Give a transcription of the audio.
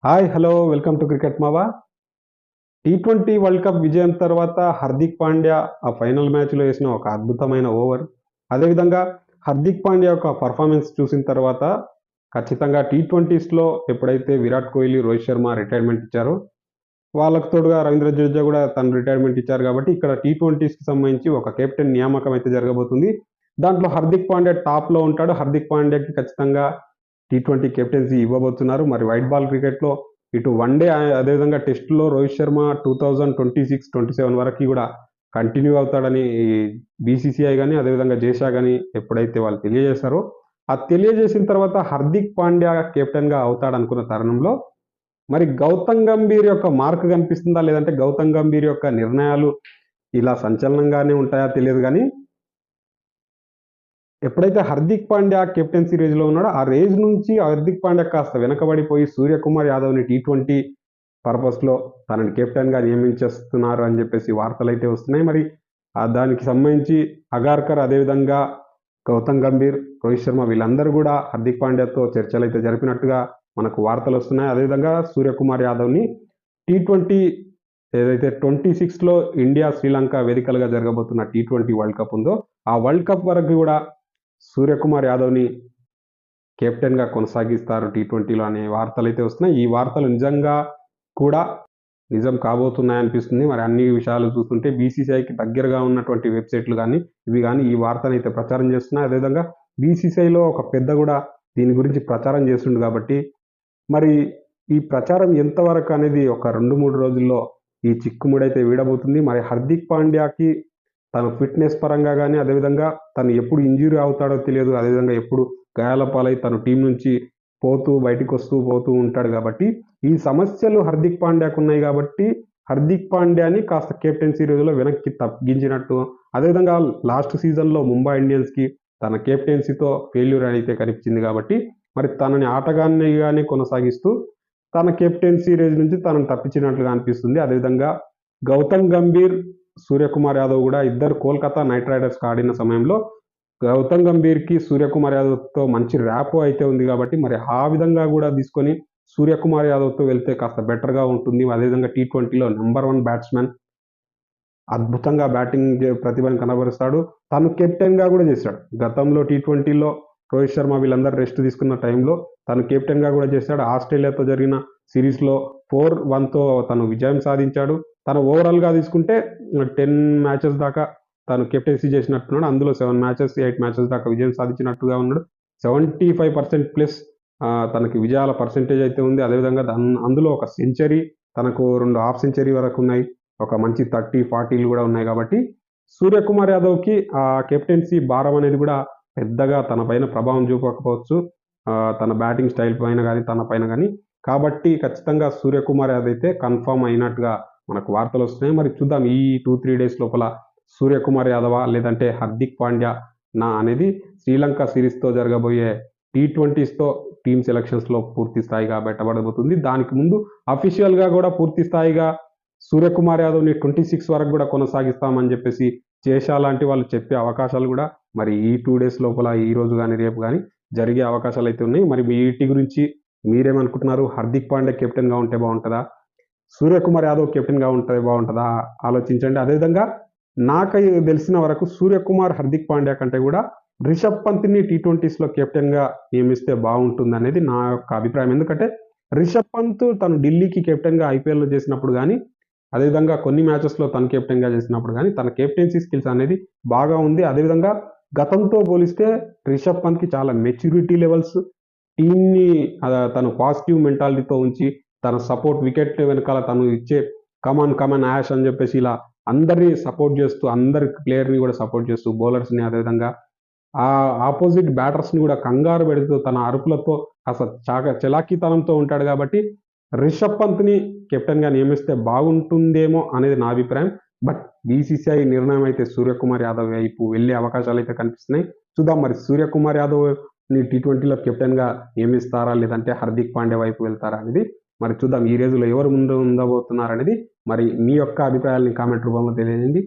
Hi hello welcome to cricket మావా. T20 world cup విజయం తర్వాత హార్దిక్ పాండ్యా ఆ ఫైనల్ మ్యాచ్లో వేసిన ఒక అద్భుతమైన ఓవర్, అదేవిధంగా హార్దిక్ పాండ్యా యొక్క పర్ఫార్మెన్స్ చూసిన తర్వాత ఖచ్చితంగా టీ20స్లో ఎప్పుడైతే విరాట్ కోహ్లీ, రోహిత్ శర్మ రిటైర్మెంట్ ఇచ్చారో వాళ్ళకు తోడుగా రవీంద్ర జడేజా కూడా తను రిటైర్మెంట్ ఇచ్చారు కాబట్టి ఇక్కడ టీ20స్కి సంబంధించి ఒక కెప్టెన్ నియామకం అయితే జరగబోతుంది. దాంట్లో హార్దిక్ పాండ్యా టాప్లో ఉంటాడు. హార్దిక్ పాండ్యాకి ఖచ్చితంగా టీ20 కెప్టెన్సీ ఇవ్వబోతున్నారు. మరి వైట్ బాల్ క్రికెట్లో ఇటు వన్డే అదేవిధంగా టెస్టులో రోహిత్ శర్మ 2026-27 వరకు కూడా కంటిన్యూ అవుతాడని బీసీసీఐ కానీ అదేవిధంగా జేషా కానీ ఎప్పుడైతే వాళ్ళు తెలియజేశారో ఆ తెలియజేసిన తర్వాత హార్దిక్ పాండ్యా కెప్టెన్గా అవుతాడనుకున్న తరుణంలో మరి గౌతమ్ గంభీర్ యొక్క మార్క్ కనిపిస్తుందా, లేదంటే గౌతమ్ గంభీర్ యొక్క నిర్ణయాలు ఇలా సంచలనంగానే ఉంటాయా తెలియదు కానీ ఎప్పుడైతే హార్దిక్ పాండ్యా కెప్టెన్సీ రేజ్లో ఉన్నాడో ఆ రేజ్ నుంచి హార్దిక్ పాండ్యా కాస్త వెనకబడిపోయి సూర్యకుమార్ యాదవ్ని టీ20 పర్పస్లో తనని కెప్టెన్గా నియమించేస్తున్నారు అని చెప్పేసి వార్తలు అయితే వస్తున్నాయి. మరి దానికి సంబంధించి అగార్కర్ అదేవిధంగా గౌతమ్ గంభీర్, రోహిత్ శర్మ వీళ్ళందరూ కూడా హార్దిక్ పాండ్యాతో చర్చలు అయితే జరిపినట్టుగా మనకు వార్తలు వస్తున్నాయి. అదేవిధంగా సూర్యకుమార్ యాదవ్ని టీ20 ఏదైతే 26లో ఇండియా శ్రీలంక వేదికలుగా జరగబోతున్న టీ20 వరల్డ్ కప్ ఉందో ఆ వరల్డ్ కప్ వరకు కూడా సూర్యకుమార్ యాదవ్ని కెప్టెన్గా కొనసాగిస్తారు టీ20లో అనే వార్తలు అయితే వస్తున్నాయి. ఈ వార్తలు నిజంగా కూడా నిజం కాబోతున్నాయనిపిస్తుంది. మరి అన్ని విషయాలు చూస్తుంటే బీసీసీఐకి దగ్గరగా ఉన్నటువంటి వెబ్సైట్లు కానీ ఇవి కానీ ఈ వార్తను అయితే ప్రచారం చేస్తున్నాయి. అదేవిధంగా బీసీసీఐలో ఒక పెద్ద కూడా దీని గురించి ప్రచారం చేస్తుండు కాబట్టి మరి ఈ ప్రచారం ఎంతవరకు అనేది ఒక 2-3 రోజుల్లో ఈ చిక్కుముడైతే వీడబోతుంది. మరి హార్దిక్ పాండ్యాకి తన ఫిట్నెస్ పరంగా కానీ అదేవిధంగా తను ఎప్పుడు ఇంజురీ అవుతాడో తెలియదు, అదేవిధంగా ఎప్పుడు గాయాల పాలై తను టీం నుంచి బయటికి పోతూ ఉంటాడు కాబట్టి ఈ సమస్యలు హార్దిక్ పాండ్యాకు ఉన్నాయి కాబట్టి హార్దిక్ పాండ్యాని కాస్త కెప్టెన్సీ రోజులో వెనక్కి తగ్గించినట్టు, అదేవిధంగా లాస్ట్ సీజన్లో ముంబై ఇండియన్స్కి తన కెప్టెన్సీతో ఫెయిల్యూర్ అయితే కనిపించింది కాబట్టి మరి తనని ఆటగాన్నిగానే కొనసాగిస్తూ తన కెప్టెన్సీ రేజ్ నుంచి తనను తప్పించినట్లుగా అనిపిస్తుంది. అదేవిధంగా గౌతమ్ గంభీర్, సూర్యకుమార్ యాదవ్ కూడా ఇద్దరు కోల్కతా నైట్ రైడర్స్కి ఆడిన సమయంలో గౌతమ్ గంభీర్కి సూర్యకుమార్ యాదవ్తో మంచి ర్యాపో అయితే ఉంది కాబట్టి మరి ఆ విధంగా కూడా తీసుకొని సూర్యకుమార్ యాదవ్తో వెళ్తే కాస్త బెటర్గా ఉంటుంది. అదేవిధంగా టీ20లో నెంబర్ 1 బ్యాట్స్మెన్, అద్భుతంగా బ్యాటింగ్ ప్రతిభను కనబరుస్తాడు. తను కెప్టెన్గా కూడా చేశాడు. గతంలో టీ20లో రోహిత్ శర్మ వీళ్ళందరూ రెస్ట్ తీసుకున్న టైంలో తను కెప్టెన్గా కూడా చేశాడు. ఆస్ట్రేలియాతో జరిగిన సిరీస్లో 4-1తో తను విజయం సాధించాడు. తను ఓవరాల్గా తీసుకుంటే 10 మ్యాచెస్ దాకా తను కెప్టెన్సీ చేసినట్టున్నాడు. అందులో 7 మ్యాచెస్ 8 మ్యాచెస్ దాకా విజయం సాధించినట్టుగా ఉన్నాడు. 75% ప్లస్ తనకి విజయాల పర్సెంటేజ్ అయితే ఉంది. అదేవిధంగా అందులో ఒక సెంచరీ, తనకు 2 హాఫ్ సెంచరీ వరకు ఉన్నాయి. ఒక మంచి 30-40 కూడా ఉన్నాయి కాబట్టి సూర్యకుమార్ యాదవ్కి ఆ కెప్టెన్సీ భారం అనేది కూడా పెద్దగా తన పైన ప్రభావం చూపకపోవచ్చు, తన బ్యాటింగ్ స్టైల్ పైన కానీ తన పైన కానీ. కాబట్టి ఖచ్చితంగా సూర్యకుమార్ యాదవ్ అయితే కన్ఫామ్ అయినట్టుగా మనకు వార్తలు వస్తున్నాయి. మరి చూద్దాం ఈ 2-3 డేస్ లోపల సూర్యకుమార్ యాదవా లేదంటే హార్దిక్ పాండ్యా నా అనేది శ్రీలంక సిరీస్తో జరగబోయే టీ20స్తో టీమ్ సెలక్షన్స్లో పూర్తి స్థాయిగా బయటపడబోతుంది. దానికి ముందు అఫీషియల్గా కూడా పూర్తి స్థాయిగా సూర్యకుమార్ యాదవ్ని 26 వరకు కూడా కొనసాగిస్తామని చెప్పేసి జేషా లాంటి వాళ్ళు చెప్పే అవకాశాలు కూడా మరి ఈ 2 డేస్ లోపల ఈ రోజు కానీ రేపు కానీ జరిగే అవకాశాలు అయితే ఉన్నాయి. మరి వీటి గురించి మీరేమనుకుంటున్నారు? హార్దిక్ పాండ్యా కెప్టెన్గా ఉంటే బాగుంటుందా, సూర్యకుమార్ యాదవ్ కెప్టెన్గా ఉంటే బాగుంటుందా ఆలోచించండి. అదేవిధంగా నాకు తెలిసిన వరకు సూర్యకుమార్ హార్దిక్ పాండ్యా కంటే కూడా రిషబ్ పంత్ని టీ20స్లో కెప్టెన్గా నియమిస్తే బాగుంటుంది అనేది నా యొక్క అభిప్రాయం. ఎందుకంటే రిషబ్ పంత్ తను ఢిల్లీకి కెప్టెన్గా ఐపీఎల్లో చేసినప్పుడు కానీ అదేవిధంగా కొన్ని మ్యాచెస్లో తను కెప్టెన్గా చేసినప్పుడు కానీ తన కెప్టెన్సీ స్కిల్స్ అనేది బాగా ఉంది. అదేవిధంగా గతంతో పోలిస్తే రిషబ్ పంత్కి చాలా మెచ్యూరిటీ లెవెల్స్, టీమ్ని తను పాజిటివ్ మెంటాలిటీతో ఉంచి తన సపోర్ట్ వికెట్ వెనకాల తను ఇచ్చే కమాన్ యాష్ అని చెప్పేసి ఇలా అందరినీ సపోర్ట్ చేస్తూ అందరి ప్లేయర్ని కూడా సపోర్ట్ చేస్తూ బౌలర్స్ని అదేవిధంగా ఆ ఆపోజిట్ బ్యాటర్స్ని కూడా కంగారు పెడుతూ తన అరుపులతో అసలు చలాకీతనంతో ఉంటాడు కాబట్టి రిషబ్ పంత్ని కెప్టెన్గా నియమిస్తే బాగుంటుందేమో అనేది నా అభిప్రాయం. బట్ బీసీసీఐ నిర్ణయం అయితే సూర్యకుమార్ యాదవ్ వైపు వెళ్ళే అవకాశాలు అయితే కనిపిస్తున్నాయి. చూద్దాం మరి సూర్యకుమార్ యాదవ్ని టీ20లో కెప్టెన్గా నియమిస్తారా లేదంటే హార్దిక్ పాండ్యా వైపు వెళ్తారా అనేది మరి చూద్దాం. ఈ రోజులో ఎవరు ముందు ఉండబోతున్నారు అనేది మరి మీ యొక్క అభిప్రాయాలని కామెంట్ రూపంలో తెలియజేయండి.